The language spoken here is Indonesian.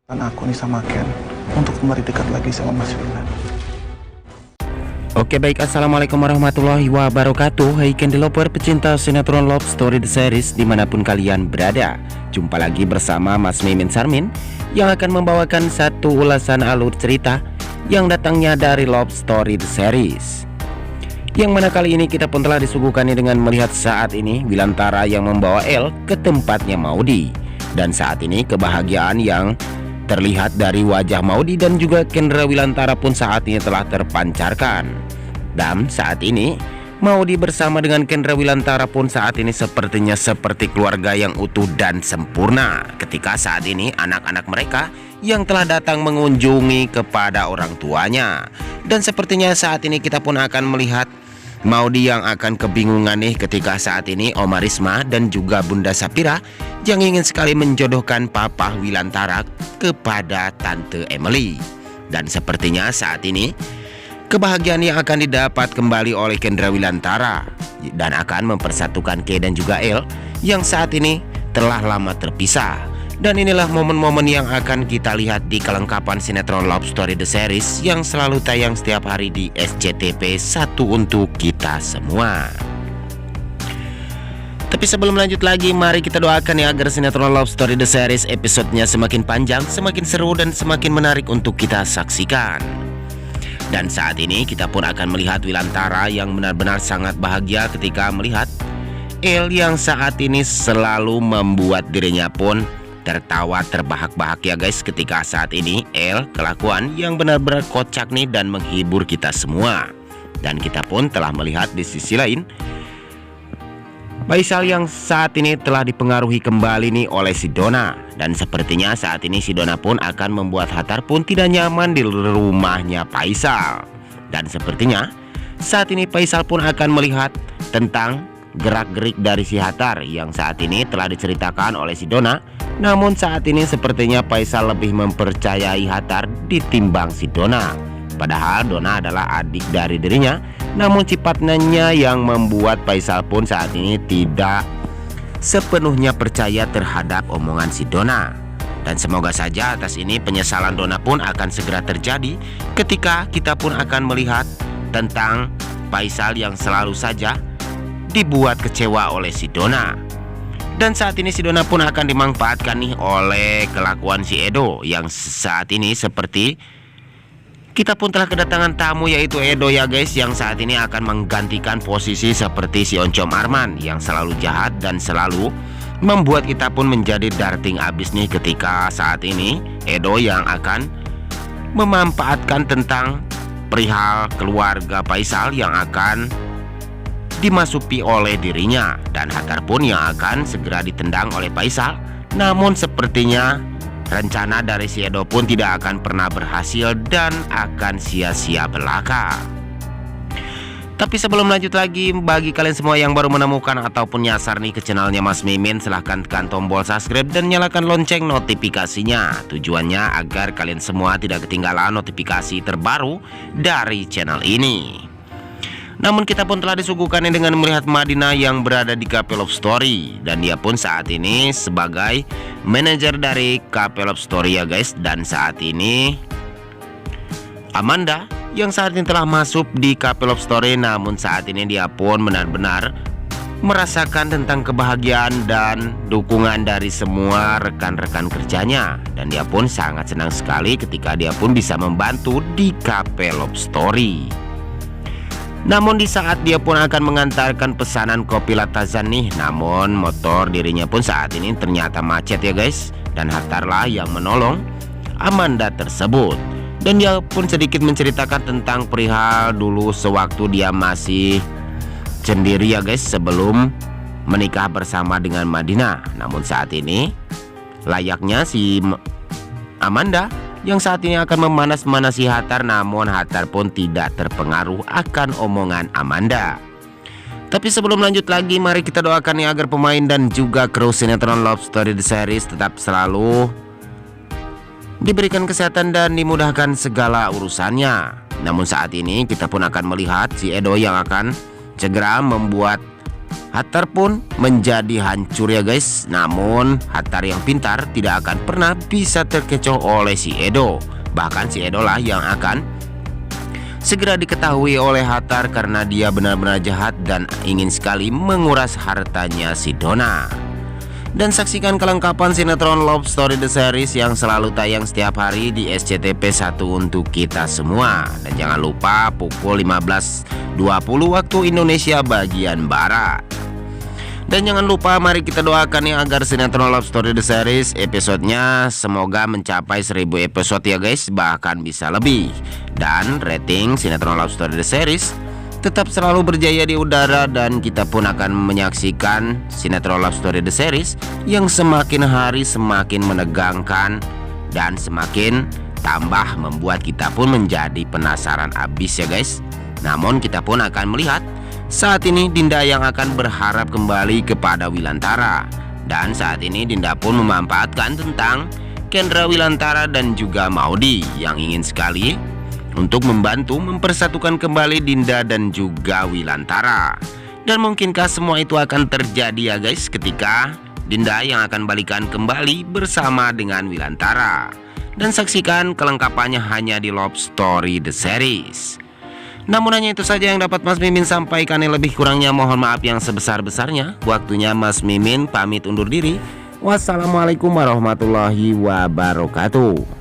aku nih sama Ken untuk kembali dekat lagi sama Mas Wildan. Oke baik, assalamualaikum warahmatullahi wabarakatuh. Hai Ken developer pecinta sinetron Love Story The Series dimanapun kalian berada. Jumpa lagi bersama Mas Mimin Sarmin yang akan membawakan satu ulasan alur cerita yang datangnya dari Love Story The Series, yang mana kali ini kita pun telah disuguhkannya dengan melihat saat ini Wilantara yang membawa El ke tempatnya Maudi. Dan saat ini kebahagiaan yang terlihat dari wajah Maudi dan juga Kendra Wilantara pun saat ini telah terpancarkan. Dan saat ini Maudi bersama dengan Kendra Wilantara pun saat ini sepertinya seperti keluarga yang utuh dan sempurna, ketika saat ini anak-anak mereka yang telah datang mengunjungi kepada orang tuanya. Dan sepertinya saat ini kita pun akan melihat Maudi yang akan kebingungan nih ketika saat ini Oma Risma dan juga Bunda Sapira yang ingin sekali menjodohkan Papa Wilantara kepada Tante Emily. Dan sepertinya saat ini kebahagiaan yang akan didapat kembali oleh Kendra Wilantara dan akan mempersatukan Kay dan juga El yang saat ini telah lama terpisah. Dan inilah momen-momen yang akan kita lihat di kelengkapan sinetron Love Story The Series yang selalu tayang setiap hari di SCTV 1 untuk kita semua. Tapi sebelum lanjut lagi, mari kita doakan ya agar sinetron Love Story The Series episodenya semakin panjang, semakin seru dan semakin menarik untuk kita saksikan. Dan saat ini kita pun akan melihat Wilantara yang benar-benar sangat bahagia ketika melihat El yang saat ini selalu membuat dirinya pun tertawa terbahak-bahak ya guys, ketika saat ini El kelakuan yang benar-benar kocak nih dan menghibur kita semua. Dan kita pun telah melihat di sisi lain Faisal yang saat ini telah dipengaruhi kembali nih oleh si Dona. Dan sepertinya saat ini si Dona pun akan membuat Hattar pun tidak nyaman di rumahnya Faisal. Dan sepertinya saat ini Faisal pun akan melihat tentang gerak-gerik dari si Hattar yang saat ini telah diceritakan oleh si Dona. Namun saat ini sepertinya Faisal lebih mempercayai Hattar ditimbang si Dona. Padahal Dona adalah adik dari dirinya, namun sifatnya yang membuat Faisal pun saat ini tidak sepenuhnya percaya terhadap omongan si Dona. Dan semoga saja atas ini penyesalan Dona pun akan segera terjadi ketika kita pun akan melihat tentang Faisal yang selalu saja dibuat kecewa oleh si Dona. Dan saat ini si Dona pun akan dimanfaatkan nih oleh kelakuan si Edo yang saat ini seperti kita pun telah kedatangan tamu yaitu Edo ya guys, yang saat ini akan menggantikan posisi seperti si Oncom Arman yang selalu jahat dan selalu membuat kita pun menjadi darting abis nih ketika saat ini Edo yang akan memanfaatkan tentang perihal keluarga Faisal yang akan dimasuki oleh dirinya, dan Hattar pun yang akan segera ditendang oleh Faisal. Namun sepertinya rencana dari si Edo pun tidak akan pernah berhasil dan akan sia-sia belaka. Tapi sebelum lanjut lagi, bagi kalian semua yang baru menemukan ataupun nyasar nih ke channelnya Mas Mimin, silahkan tekan tombol subscribe dan nyalakan lonceng notifikasinya. Tujuannya agar kalian semua tidak ketinggalan notifikasi terbaru dari channel ini. Namun kita pun telah disuguhkan dengan melihat Madinah yang berada di Cafe Love Story. Dan dia pun saat ini sebagai manajer dari Cafe Love Story ya guys. Dan saat ini Amanda yang saat ini telah masuk di Cafe Love Story. Namun saat ini dia pun benar-benar merasakan tentang kebahagiaan dan dukungan dari semua rekan-rekan kerjanya. Dan dia pun sangat senang sekali ketika dia pun bisa membantu di Cafe Love Story. Namun di saat dia pun akan mengantarkan pesanan kopi Latazan nih, namun motor dirinya pun saat ini ternyata macet ya guys. Dan Hattar lah yang menolong Amanda tersebut. Dan dia pun sedikit menceritakan tentang perihal dulu sewaktu dia masih sendiri ya guys, sebelum menikah bersama dengan Madinah. Namun saat ini layaknya si Amanda yang saat ini akan memanas-manasi Hattar, namun Hattar pun tidak terpengaruh akan omongan Amanda. Tapi sebelum lanjut lagi, mari kita doakan ya agar pemain dan juga kru sinetron Love Story The Series tetap selalu diberikan kesehatan dan dimudahkan segala urusannya. Namun saat ini kita pun akan melihat si Edo yang akan segera membuat Hattar pun menjadi hancur ya guys. Namun Hattar yang pintar tidak akan pernah bisa terkecoh oleh si Edo. Bahkan si Edo lah yang akan segera diketahui oleh Hattar karena dia benar-benar jahat dan ingin sekali menguras hartanya si Donna. Dan saksikan kelengkapan sinetron Love Story The Series yang selalu tayang setiap hari di SCTV1 untuk kita semua. Dan jangan lupa pukul 15.20 waktu Indonesia bagian Barat. Dan jangan lupa mari kita doakan ya agar sinetron Love Story The Series episodenya semoga mencapai 1000 episode ya guys, bahkan bisa lebih. Dan rating sinetron Love Story The Series tetap selalu berjaya di udara dan kita pun akan menyaksikan sinetron Love Story The Series yang semakin hari semakin menegangkan dan semakin tambah membuat kita pun menjadi penasaran abis ya guys. Namun kita pun akan melihat saat ini Dinda yang akan berharap kembali kepada Wilantara. Dan saat ini Dinda pun memanfaatkan tentang Kendra Wilantara dan juga Maudi yang ingin sekali untuk membantu mempersatukan kembali Dinda dan juga Wilantara. Dan mungkinkah semua itu akan terjadi ya guys ketika Dinda yang akan balikan kembali bersama dengan Wilantara. Dan saksikan kelengkapannya hanya di Love Story The Series. Namun hanya itu saja yang dapat Mas Mimin sampaikan, yang lebih kurangnya mohon maaf yang sebesar-besarnya. Waktunya Mas Mimin pamit undur diri. Wassalamualaikum warahmatullahi wabarakatuh.